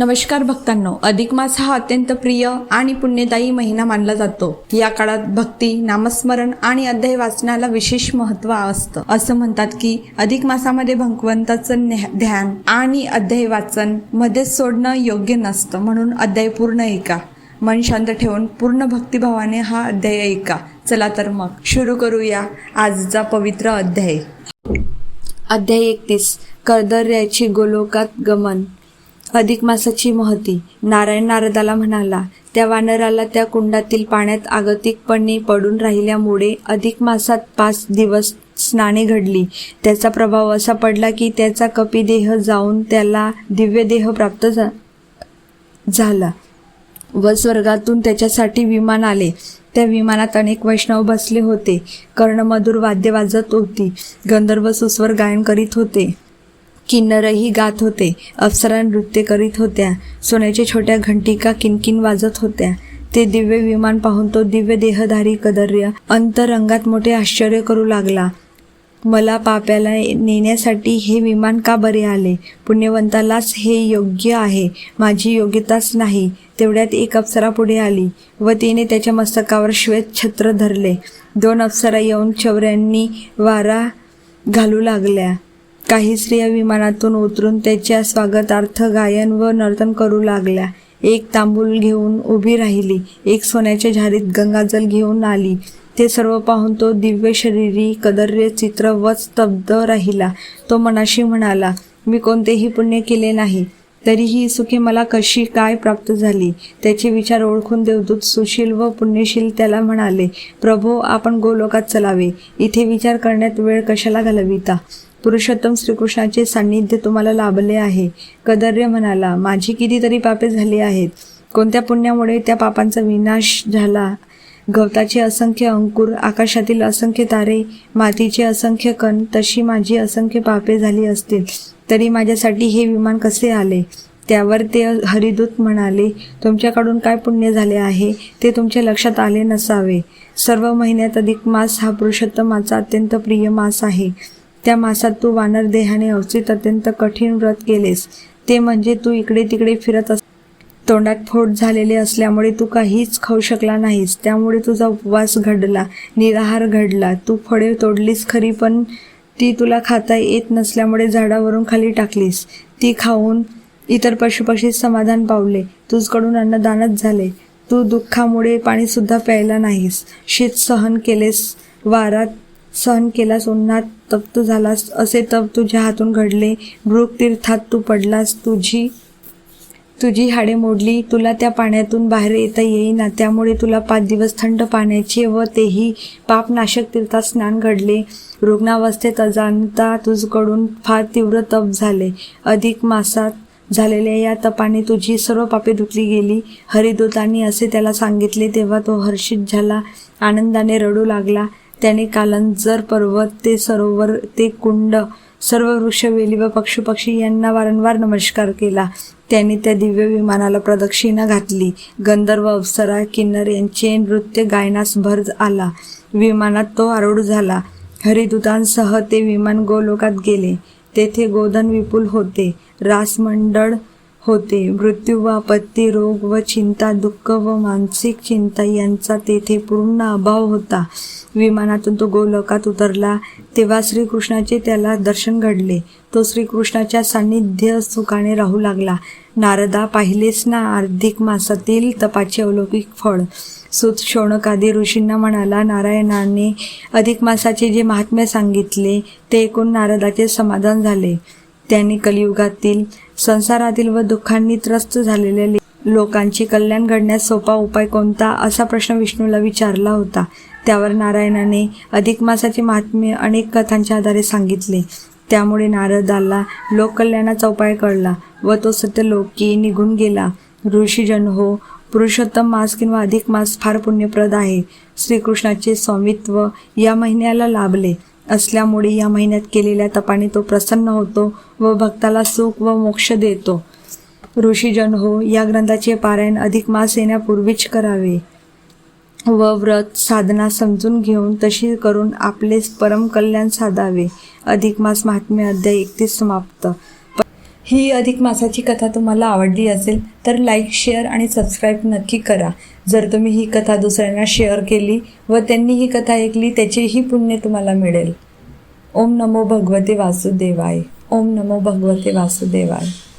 नमस्कार भक्तांनो, अधिक मास हा अत्यंत प्रिय आणि पुण्यदायी महिना मानला जातो। या काळात भक्ती, नामस्मरण आणि अध्याय वाचनाला विशेष महत्त्व असतं। असं म्हणतात की अधिक मासामध्ये भगवंताचं ध्यान आणि अध्याय वाचन मध्येच सोडणं योग्य नसतं, म्हणून अध्याय पूर्ण ऐका। मन शांत ठेवून पूर्ण भक्तिभावाने हा अध्याय ऐका। चला तर मग सुरू करूया आजचा पवित्र अध्याय। अध्याय 31 कर्दर्याची गोलोकात गमन। अधिक मासाची महती। नारायण नारदाला म्हणाला, त्या वानराला त्या कुंडातील पाण्यात आगतिकपणे पडून राहिल्यामुळे अधिक मासात 5 दिवस स्नाने घडली। त्याचा प्रभाव असा पडला की त्याचा कपिदेह जाऊन त्याला दिव्य देह प्राप्त झाला व स्वर्गातून त्याच्यासाठी विमान आले। त्या विमानात अनेक वैष्णव बसले होते। कर्णमधुर वाद्य वाजत होती, गंधर्व सुस्वर गायन करीत होते, किन्नरही गात होते, अप्सरा नृत्य करीत होत्या, सोन्याच्या छोट्या घंटिका किणकिण वाजत होत्या। ते दिव्य विमान पाहून तो दिव्य देहधारी कदर्य अंतरंगात मोठे आश्चर्य करू लागला। मला पाप्याला नेण्यासाठी हे विमान का बरे आले? पुण्यवंतालाच हे योग्य आहे, माझी योग्यताच नाही। तेवढ्यात एक अप्सरा पुढे आली व तिने त्याच्या मस्तकावर श्वेत छत्र धरले। 2 अप्सरा येऊन चौऱ्यांनी वारा घालू लागल्या। काही स्त्रिया विमानातून उतरून त्याच्या स्वागतार्थ गायन व नर्तन करू लागल्या। एक तांबूल घेऊन उभी राहिली, एक सोन्याच्या झारीत गंगाजल घेऊन आली। ते सर्व पाहून तो दिव्य शरीरी कदर्य चित्र व स्तब्ध राहिला। तो मनाशी म्हणाला, मी कोणतेही पुण्य केले नाही, तरीही सुखे मला कशी काय प्राप्त झाली? त्याचे विचार ओळखून देवदूत सुशील व पुण्यशील त्याला म्हणाले, प्रभो, आपण गोलोकात चलावे, इथे विचार करण्यात वेळ कशाला घालविता? पुरुषोत्तम श्रीकृष्णाचे सान्निध्य तुम्हाला लाभले आहे। कदर्य म्हणाला, माझी कितीतरी पापे झाली आहेत, कोणत्या पुण्यामुळे त्या पापांचा विनाश झाला? गवताचे असंख्य अंकुर, आकाशातील असंख्य तारे, मातीचे असंख्य कण, तशी माझी असंख्य पापे झाली असतील, तरी माझ्यासाठी हे विमान कसे आले? त्यावर ते हरिदूत म्हणाले, तुमच्याकडून काय पुण्य झाले आहे ते तुमच्या लक्षात आले नसावे। सर्व महिन्यात अधिक मास हा पुरुषोत्तमाचा अत्यंत प्रिय मास आहे। त्या मासात तू वानर देहाने अवचित अत्यंत कठीण व्रत केलेस, ते म्हणजे तू इकडे तिकडे फिरत तोंडात फोड झालेले असल्यामुळे तू काहीच खाऊ शकला नाहीस, त्यामुळे तुझा उपवास घडला, निराहार घडला। तू फळे तोडलीस खरी, पण ती तुला खाता येत नसल्यामुळे झाडावरून खाली टाकलीस। ती खाऊन इतर पशुपक्षी समाधान पावले, तुझकडून अन्नदानच झाले। तू दुःखामुळे पाणी सुद्धा प्यायला नाहीस, शीत सहन केलेस, वारा सहन केलास, उन्हात तप्त झालास, असे तप तुझ्या हातून घडले। मृग तीर्थात तू पडलास, तुझी हाडे मोडली, तुला त्या पाण्यातून बाहेर येता येईना, त्यामुळे तुला 5 दिवस थंड पाण्याचे व तेही पापनाशक तीर्थात स्नान घडले। रुग्णावस्थेत अजाणता तुझकडून फार तीव्र तप झाले। अधिक मासात झालेल्या या तपाने तुझी सर्व पापे धुतली गेली। हरिदूतांनी असे त्याला सांगितले तेव्हा तो हर्षित झाला, आनंदाने रडू लागला। त्याने कालंजर पर्वत, ते सरोवर, ते कुंड, सर्व वृक्ष, वेली व पशुपक्षी यांना वारंवार नमस्कार केला। त्यांनी त्या दिव्य विमानाला प्रदक्षिणा घातली। गंधर्व, अप्सरा, किन्नर यांचे नृत्य गायनास भर आला। विमानात तो आरूढ झाला। हरिदूतांसह ते विमान गोलोकात गेले। तेथे गोधन विपुल होते, रासमंडळ होते। मृत्यू व आपत्ती, रोग व चिंता, दुःख व मानसिक चिंता यांचा तेथे पूर्ण अभाव होता। विमानातून तो गोलोकात उतरला तेव्हा श्रीकृष्णाचे त्याला दर्शन घडले। तो श्रीकृष्णाच्या सान्निध्य सुखाने राहू लागला। नारदा, पाहिलेस ना अधिक मासातील तपाचे अलौकिक फळ? सूत शौनकादी ऋषींना म्हणाला, नारायणाने अधिक मासाचे जे महात्म्य सांगितले ते ऐकून नारदाचे समाधान झाले। त्यांनी कलियुगातील संसारातील व दुःखांनी त्रस्त झालेल्या लोकांचे कल्याण घडण्यास सोपा उपाय कोणता, असा प्रश्न विष्णूला विचारला होता। त्यावर नारायणाने अधिक मासाचे महात्म्य अनेक कथांच्या आधारे सांगितले। त्यामुळे नारदाला लोककल्याणाचा उपाय कळला व तो सत्यलोकी निघून गेला। ऋषीजन हो, पुरुषोत्तम मास किंवा अधिक मास फार पुण्यप्रद आहे। श्रीकृष्णाचे स्वामित्व या महिन्याला लाभले असल्यामुळे या महिन्यात केलेल्या तपाने तो प्रसन्न होतो व भक्ताला सुख व मोक्ष देतो। ऋषीजन हो, या ग्रंथाचे पारायण अधिक मास येण्यापूर्वीच करावे व व्रत साधना समजून घेऊन तशी करून आपले परम कल्याण साधावे। अधिक मास महात्म्य अध्याय 31 समाप्त। ही अधिक मासाची कथा तुम्हाला आवडली असेल तर लाईक, शेअर आणि सबस्क्राईब नक्की करा. जर तुम्ही ही कथा दुसऱ्यांना शेअर केली व त्यांनी ही कथा ऐकली त्याचेही पुण्य तुम्हाला मिळेल. ओम नमो भगवते वासुदेवाय. ओम नमो भगवते वासुदेवाय.